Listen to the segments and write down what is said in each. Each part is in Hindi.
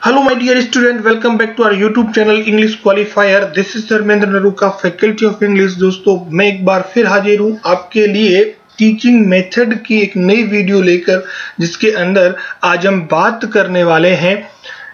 Hello my dear student, welcome back to our YouTube channel English Qualifier. This is Dharmendra Naruka, faculty of English. दोस्तों मैं एक बार फिर हाजिर हूँ आपके लिए टीचिंग मेथड की एक नई वीडियो लेकर, जिसके अंदर आज हम बात करने वाले हैं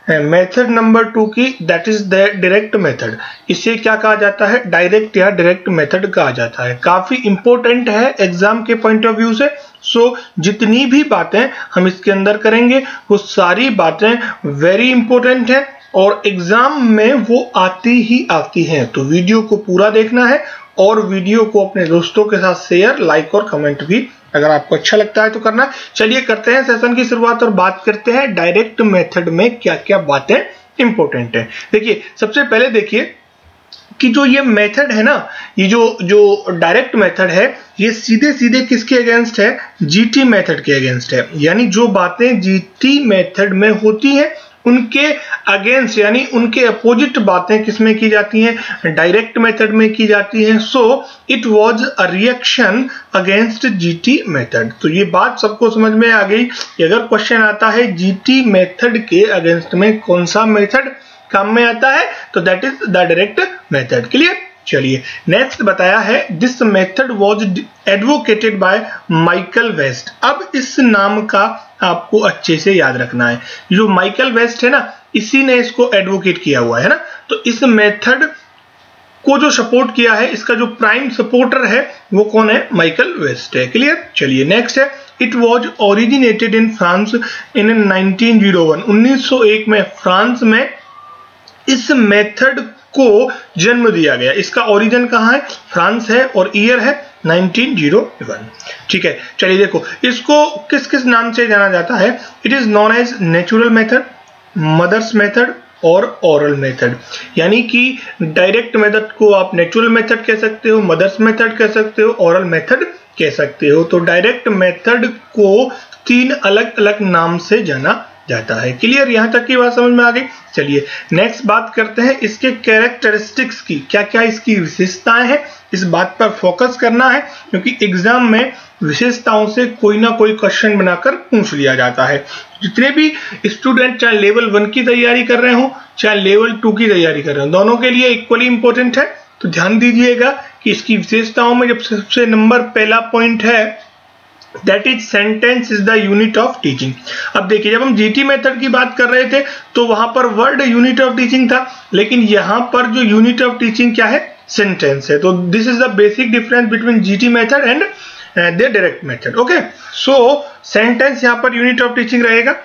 मेथड नंबर 2 की, that is the direct method. इसे क्या कहा जाता है? डायरेक्ट या डायरेक्ट मेथड कहा जाता है। काफी इंपॉर्टेंट है एग्जाम के पॉइंट ऑफ व्यू से। सो जितनी भी बातें हम इसके अंदर करेंगे वो सारी बातें वेरी इंपॉर्टेंट हैं और एग्जाम में वो आती ही आती हैं। तो वीडियो को पूरा देखना है और वीडियो को अपने दोस्तों के साथ शेयर, लाइक और कमेंट भी अगर आपको अच्छा लगता है तो करना। चलिए करते हैं सेशन की शुरुआत और बात करते हैं डायरेक्ट मेथड में क्या क्या बातें इंपॉर्टेंट है। देखिए सबसे पहले देखिए कि जो ये मेथड है ना, ये जो डायरेक्ट मेथड है, ये सीधे सीधे किसके अगेंस्ट है? जीटी मेथड के अगेंस्ट है। यानी जो बातें जीटी मेथड में होती हैं उनके अगेंस्ट, यानी उनके अपोजिट बातें किसमें की जाती हैं? डायरेक्ट मेथड में की जाती हैं। So it was a reaction against GT method. तो ये बात सबको समझ में आ गई कि अगर क्वेश्चन आता है जीटी मेथड के अगेंस्ट में कौन सा मेथड काम में आता है, तो that is the direct method. Clear? चलिए नेक्स्ट बताया है this method was advocated by Michael West. अब इस नाम का आपको अच्छे से याद रखना है। जो माइकल वेस्ट है ना, इसी ने इसको एडवोकेट किया हुआ है ना। तो इस मेथड को जो सपोर्ट किया है, इसका जो प्राइम सपोर्टर है वो कौन है? माइकल वेस्ट है। क्लियर? चलिए नेक्स्ट है it was originated in France in 1901। 1901 में फ्रांस में इस मेथड को जन्म दिया गया। इसका ओरिजिन कहाँ है? फ्रांस है और ईयर है 1901। ठीक है, चलिए देखो इसको किस किस नाम से जाना जाता है। It is known as natural method, mothers method और ओरल मेथड। यानी कि डायरेक्ट मेथड को आप नेचुरल मेथड कह सकते हो, मदर्स मेथड कह सकते हो, ओरल मेथड कह सकते हो। तो डायरेक्ट मेथड को 3 अलग अलग नाम से जाना जाता है। क्लियर? यहां तक की बात समझ में आ गई। चलिए नेक्स्ट बात करते हैं इसके कैरेक्टरिस्टिक्स की। क्या क्या इसकी विशेषताएं हैं, इस बात पर फोकस करना है, क्योंकि एग्जाम में विशेषताओं से कोई ना कोई क्वेश्चन बनाकर पूछ लिया जाता है। जितने भी स्टूडेंट चाहे लेवल 1 की तैयारी कर रहे हो चाहे लेवल 2 की तैयारी कर रहे हो, दोनों के लिए इक्वली इंपॉर्टेंट है। तो ध्यान दीजिएगा कि इसकी विशेषताओं में जब सबसे नंबर पहला पॉइंट है That is sentence is the unit of teaching। अब देखिए जब हम जीटी मेथड की बात कर रहे थे तो वहां पर वर्ड यूनिट ऑफ टीचिंग था, लेकिन यहां पर जो यूनिट ऑफ टीचिंग क्या है? सेंटेंस है। तो this is the basic difference between GT method and the direct method. Okay, so sentence यहां पर यूनिट ऑफ टीचिंग रहेगा।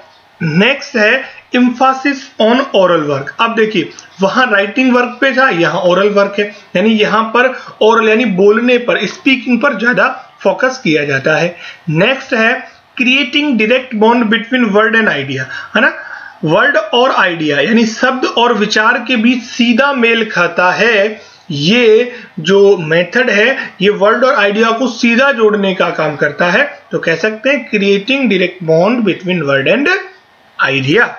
नेक्स्ट है एम्फासिस ऑन ओरल वर्क। अब देखिए वहां राइटिंग वर्क पे था, यहाँ ओरल वर्क है, यानी यहाँ पर ओरल यानी बोलने पर, स्पीकिंग पर ज्यादा फोकस किया जाता है। नेक्स्ट है creating direct bond between word and idea, है ना। वर्ड और आइडिया यानी शब्द और विचार के बीच सीधा मेल खाता है। ये जो मेथड है ये वर्ड और आइडिया को सीधा जोड़ने का काम करता है। तो कह सकते हैं creating direct bond between word and idea.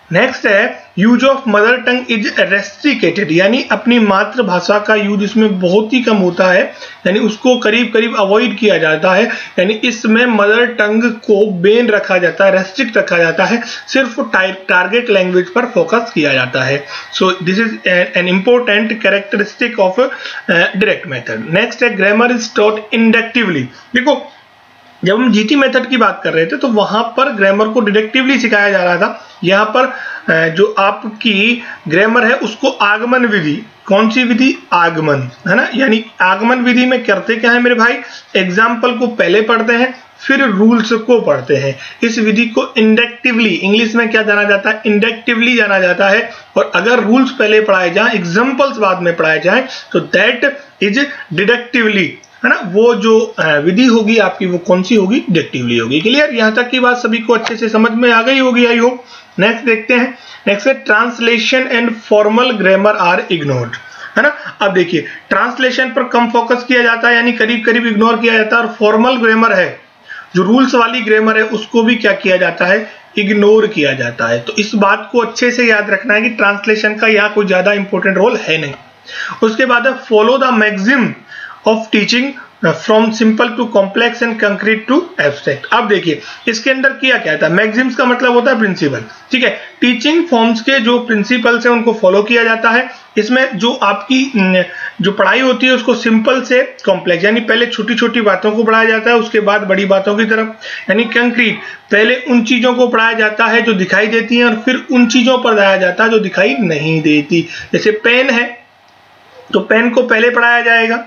Next है use of mother tongue is restricted, यानी अपनी मातृभाषा का यूज इसमें बहुत ही कम होता है, यानी उसको करीब करीब अवॉइड किया जाता है। यानी इसमें मदर टंग को बैन रखा जाता है, रेस्ट्रिक्ट रखा जाता है, सिर्फ टारगेट लैंग्वेज पर फोकस किया जाता है। So this is an important characteristic of direct method. Next है ग्रामर इज टॉट इंडक्टिवली। देखो जब हम जीटी मेथड की बात कर रहे थे तो वहां पर ग्रामर को डिडक्टिवली सिखाया जा रहा था। यहाँ पर जो आपकी ग्रामर है उसको आगमन विधि, कौन सी विधि? आगमन, है ना। यानी आगमन विधि में करते क्या है मेरे भाई? एग्जाम्पल को पहले पढ़ते हैं फिर रूल्स को पढ़ते हैं। इस विधि को इंडक्टिवली, इंग्लिश में क्या जाना जाता है? इंडक्टिवली जाना जाता है। और अगर रूल्स पहले पढ़ाए जाए, एग्जाम्पल्स बाद में पढ़ाए जाए, तो दैट इज डिडक्टिवली, है ना। वो जो विधि होगी आपकी वो कौन सी होगी? डिडक्टिवली होगी। क्लियर? यहां तक की बात सभी को अच्छे से समझ में आ गई होगी, आई होप। नेक्स्ट देखते हैं। नेक्स्ट है translation and formal grammar are ignored, है ना। अब देखिए ट्रांसलेशन पर कम फोकस किया जाता है, यानी करीब करीब इग्नोर किया जाता है, और फॉर्मल ग्रामर है जो रूल्स वाली ग्रामर है उसको भी क्या किया जाता है? इग्नोर किया जाता है। तो इस बात को अच्छे से याद रखना है कि ट्रांसलेशन का यहाँ कोई ज्यादा इंपॉर्टेंट रोल है नहीं। उसके बाद है follow the maxim of teaching from simple to complex and concrete to abstract. अब देखिए इसके अंदर किया क्या था, मैक्सिम्स का मतलब होता है प्रिंसिपल, ठीक है। टीचिंग फॉर्म्स के जो प्रिंसिपल्स हैं उनको फॉलो किया जाता है। इसमें जो आपकी जो पढ़ाई होती है उसको सिंपल से कॉम्प्लेक्स, यानी पहले छोटी छोटी बातों को पढ़ाया जाता है, उसके बाद बड़ी बातों की तरफ, यानी कंक्रीट, पहले उन चीजों को पढ़ाया जाता है जो दिखाई देती हैं और फिर उन चीजों पर पढ़ाया जाता है जो दिखाई नहीं देती। जैसे पेन है तो पेन को पहले पढ़ाया जाएगा,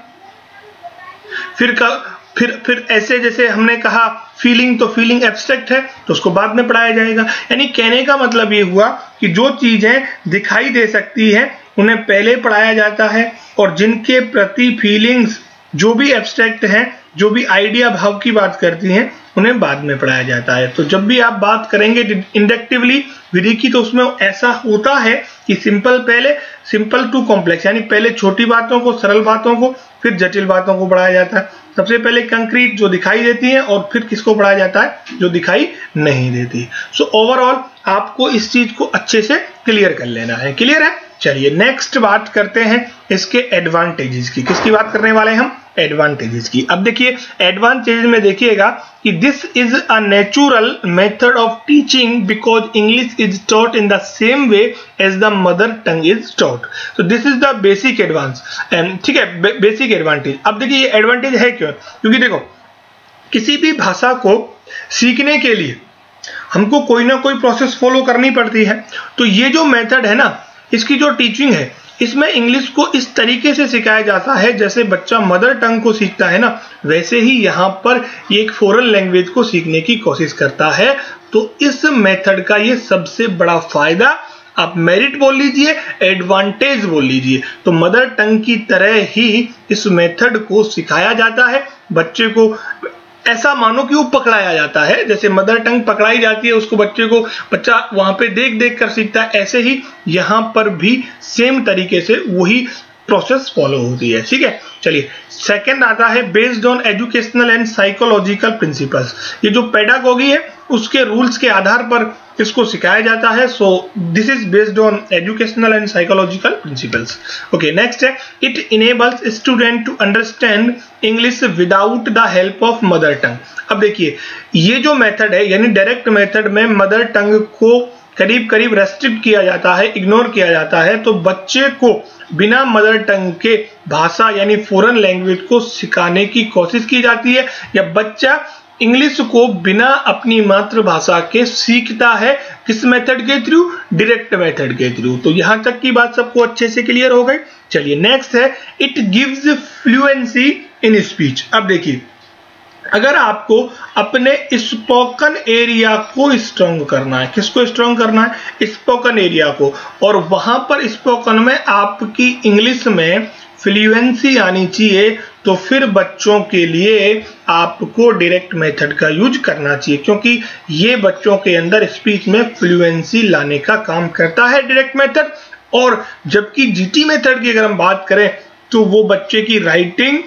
फिर ऐसे जैसे हमने कहा फीलिंग, तो फीलिंग एब्स्ट्रैक्ट है तो उसको बाद में पढ़ाया जाएगा। यानी कहने का मतलब ये हुआ कि जो चीजें दिखाई दे सकती हैं उन्हें पहले पढ़ाया जाता है और जिनके प्रति फीलिंग्स जो भी एब्स्ट्रैक्ट हैं, जो भी आइडिया भाव की बात करती हैं, उन्हें बाद में पढ़ाया जाता है। तो जब भी आप बात करेंगे इंडक्टिवली विधि की तो उसमें ऐसा होता है कि सिंपल टू कॉम्प्लेक्स, यानी पहले छोटी बातों को, सरल बातों को, फिर जटिल बातों को पढ़ाया जाता है। सबसे पहले कंक्रीट जो दिखाई देती है और फिर किसको पढ़ाया जाता है, जो दिखाई नहीं देती। सो ओवरऑल आपको इस चीज को अच्छे से क्लियर कर लेना है। क्लियर है? चलिए नेक्स्ट बात करते हैं इसके एडवांटेजेस की। किसकी बात करने वाले हैं हम? एडवांटेजेस की। अब देखिए एडवांटेजेस में देखिएगा कि this is a natural method of teaching because English is taught in the same way as the mother tongue is taught. तो this is the basic advance, ठीक है, बेसिक एडवांटेज। अब देखिए ये एडवांटेज है क्यों? क्योंकि देखो किसी भी भाषा को सीखने के लिए हमको कोई ना कोई प्रोसेस फॉलो करनी पड़ती है। तो ये जो मेथड है ना, इसकी जो टीचिंग है, इसमें इंग्लिश को इस तरीके से सिखाया जाता है जैसे बच्चा मदर टंग को सीखता है ना, वैसे ही यहाँ पर ये एक फॉरेन लैंग्वेज को सीखने की कोशिश करता है। तो इस मेथड का ये सबसे बड़ा फायदा, आप मेरिट बोल लीजिए, एडवांटेज बोल लीजिए, तो मदर टंग की तरह ही इस मेथड को सिखाया जाता है। बच्चे को ऐसा मानो कि वो पकड़ाया जाता है, जैसे मदर टंग पकड़ाई जाती है उसको, बच्चा वहां पे देख देख कर सीखता है, ऐसे ही यहाँ पर भी सेम तरीके से वही प्रोसेस फॉलो होती है। ठीक है, चलिए सेकंड आता है based on educational and psychological principles. ये जो पेडागोगी है उसके रूल्स के आधार पर इसको सिखाया जाता है। So this is based on educational and psychological principles. Okay, next है it enables student to understand English without the help of mother tongue. अब देखिए ये जो मेथड है, यानी डायरेक्ट मेथड में मदर टंग को करीब करीब रेस्ट्रिक्ट किया जाता है, इग्नोर किया जाता है, तो बच्चे को बिना मदर टंग के भाषा यानी फॉरेन लैंग्वेज को सिखाने की कोशिश की जाती है, या बच्चा इंग्लिश को बिना अपनी मातृभाषा के सीखता है। किस मेथड के थ्रू? डायरेक्ट मेथड के थ्रू। तो यहां तक की बात सबको अच्छे से क्लियर हो गई। चलिए नेक्स्ट है it gives fluency in speech. अब देखिए अगर आपको अपने स्पोकन एरिया को स्ट्रॉन्ग करना है, किसको स्ट्रॉन्ग करना है? स्पोकन एरिया को, और वहां पर स्पोकन में आपकी इंग्लिश में फ्लुएंसी आनी चाहिए, तो फिर बच्चों के लिए आपको डायरेक्ट मेथड का यूज करना चाहिए, क्योंकि ये बच्चों के अंदर स्पीच में फ्लुएंसी लाने का काम करता है डायरेक्ट मेथड। और जबकि जीटी मेथड की अगर हम बात करें तो वो बच्चे की राइटिंग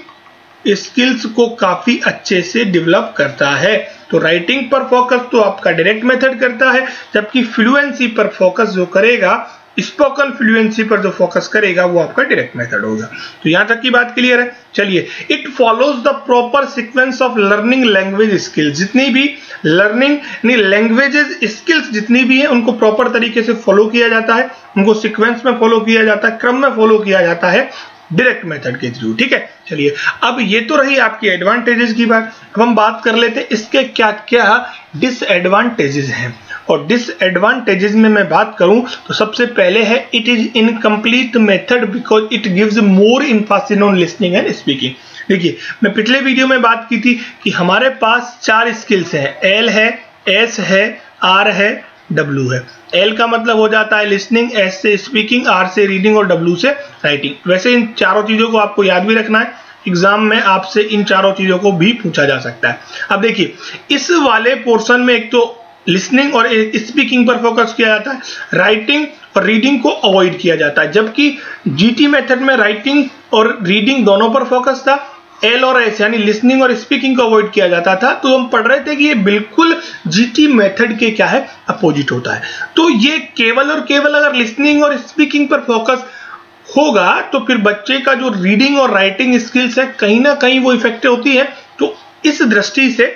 स्किल्स को काफी अच्छे से डेवलप करता है। तो राइटिंग पर फोकस तो आपका डायरेक्ट मेथड करता है, जबकि फ्लुएंसी पर फोकस जो करेगा, स्पोकन फ्लुएंसी पर जो फोकस करेगा, वो आपका डायरेक्ट मेथड होगा। तो यहां तक की बात क्लियर है। चलिए it follows the proper sequence of learning language skills. जितनी भी लर्निंग लैंग्वेजेस स्किल्स जितनी भी है उनको प्रॉपर तरीके से फॉलो किया जाता है, उनको सीक्वेंस में फॉलो किया जाता है, क्रम में फॉलो किया जाता है डायरेक्ट मेथड के थ्रू। ठीक है, चलिए अब ये तो रही आपकी एडवांटेजेस की बात। अब हम बात कर लेते हैं इसके क्या क्या डिसएडवांटेजेस हैं। और डिसएडवांटेजेस में मैं बात करूं तो सबसे पहले है it is incomplete method because it gives more emphasis on listening and speaking. देखिए मैं पिछले वीडियो में बात की थी कि हमारे पास 4 स्किल्स हैं, एल है, एस है, आर है, डब्ल्यू है। एल का मतलब हो जाता है लिसनिंग, एस से स्पीकिंग, आर से रीडिंग और डब्ल्यू से राइटिंग। वैसे इन चारों चीजों को आपको याद भी रखना है, एग्जाम में आपसे इन चारों चीजों को भी पूछा जा सकता है। अब देखिए इस वाले पोर्शन में एक तो लिसनिंग और स्पीकिंग पर फोकस किया जाता है, राइटिंग और रीडिंग को अवॉइड किया जाता है, जबकि जीटी मेथड में राइटिंग और रीडिंग दोनों पर फोकस था। एल और एस यानी लिसनिंग और स्पीकिंग को अवॉइड किया जाता था। तो हम पढ़ रहे थे कि ये बिल्कुल जीटी मेथड के क्या है, अपोजिट होता है। तो ये केवल और केवल अगर लिसनिंग और स्पीकिंग पर फोकस होगा तो फिर बच्चे का जो रीडिंग और राइटिंग स्किल्स है कहीं ना कहीं वो इफेक्ट होती है। तो इस दृष्टि से,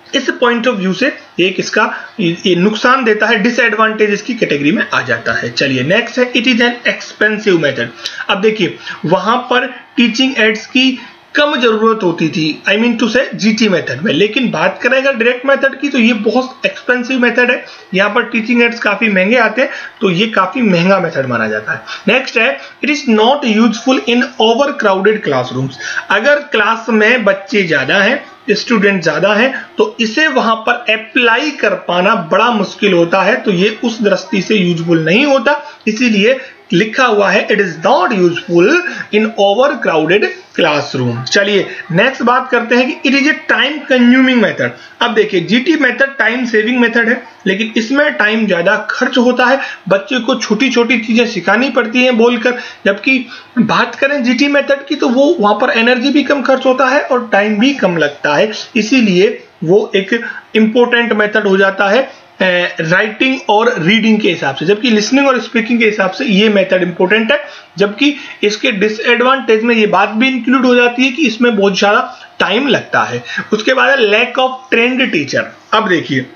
इस पॉइंट ऑफ व्यू से एक इसका ये नुकसान देता है, डिसएडवांटेज इसकी कैटेगरी में आ जाता है। चलिए नेक्स्ट है, it is an expensive method. अब देखिए वहां पर टीचिंग एड्स की कम जरूरत होती थी, आई मीन टू से जीटी मेथड में, लेकिन बात करें अगर डायरेक्ट मेथड की तो ये बहुत एक्सपेंसिव मेथड है। यहाँ पर टीचिंग एड्स काफी महंगे आते हैं, तो ये काफी महंगा मेथड माना जाता है। नेक्स्ट है, it is not useful in over crowded classrooms. अगर क्लास में बच्चे ज्यादा हैं, स्टूडेंट ज्यादा है, तो इसे वहां पर अप्लाई कर पाना बड़ा मुश्किल होता है, तो ये उस दृष्टि से यूजफुल नहीं होता, इसीलिए लिखा हुआ है it is not useful in over crowded classroom. चलिए नेक्स्ट बात करते हैं कि it is a time consuming method. अब देखिए GT method time saving method है, लेकिन इसमें टाइम ज्यादा खर्च होता है, बच्चे को छोटी छोटी चीजें सिखानी पड़ती हैं बोलकर। जबकि बात करें जीटी मेथड की तो वो वहां पर एनर्जी भी कम खर्च होता है और टाइम भी कम लगता है, इसीलिए वो एक इंपॉर्टेंट मेथड हो जाता है राइटिंग और रीडिंग के हिसाब से। जबकि लिसनिंग और स्पीकिंग के हिसाब से ये मेथड इंपॉर्टेंट है, जबकि इसके डिसएडवांटेज में ये बात भी इंक्लूड हो जाती है कि इसमें बहुत ज्यादा टाइम लगता है। उसके बाद है लैक ऑफ ट्रेंड टीचर। अब देखिए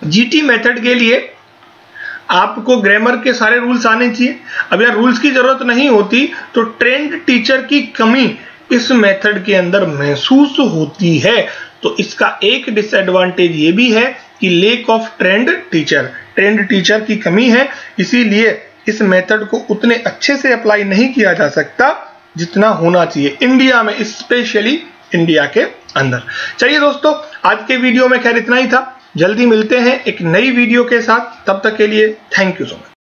जीटी मेथड के लिए आपको ग्रामर के सारे रूल्स आने चाहिए। अब यार रूल्स की जरूरत नहीं होती, तो ट्रेंड टीचर की कमी इस मेथड के अंदर महसूस होती है। तो इसका एक डिसएडवांटेज ये भी है कि लेक ऑफ ट्रेंड टीचर की कमी है, इसीलिए इस मेथड को उतने अच्छे से अप्लाई नहीं किया जा सकता जितना होना चाहिए इंडिया में, स्पेशली इंडिया के अंदर। चलिए दोस्तों आज के वीडियो में खैर इतना ही था, जल्दी मिलते हैं एक नई वीडियो के साथ, तब तक के लिए थैंक यू सो मच।